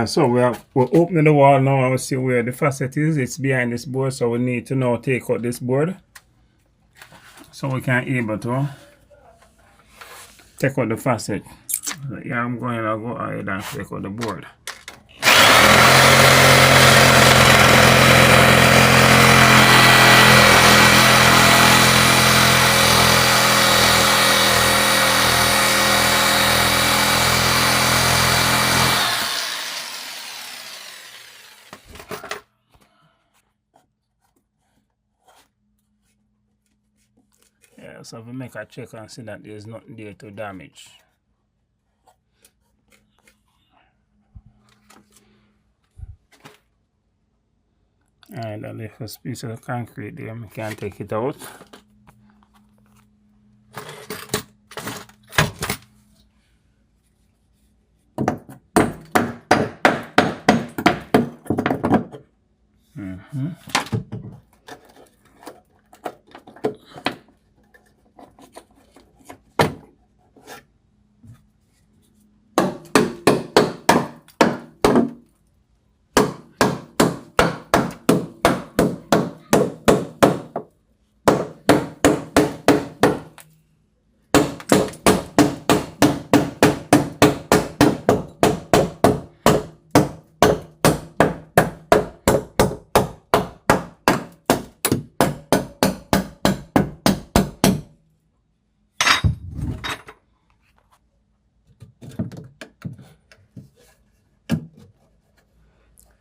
So we're opening the wall now and we see where the faucet is. It's behind this board, so we need to now take out this board so we can able to take out the faucet. So yeah, I'm going to go ahead and take out the board. Yeah, so we make a check and see that there's nothing there to damage. And a little piece of concrete there, we can take it out.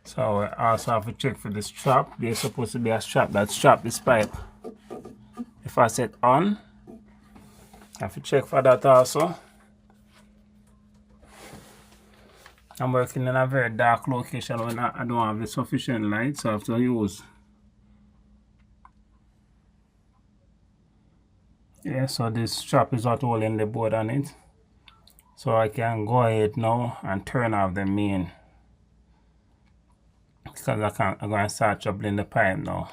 So we also have to check for the strap. There's supposed to be a strap that straps this pipe. If I set on, I have to check for that also. I'm working in a very dark location when I don't have the sufficient light, so I have to use. Yeah, so this strap is not holding the board on it. So I can go ahead now and turn off the main. Because I'm going to start troubling the pipe now.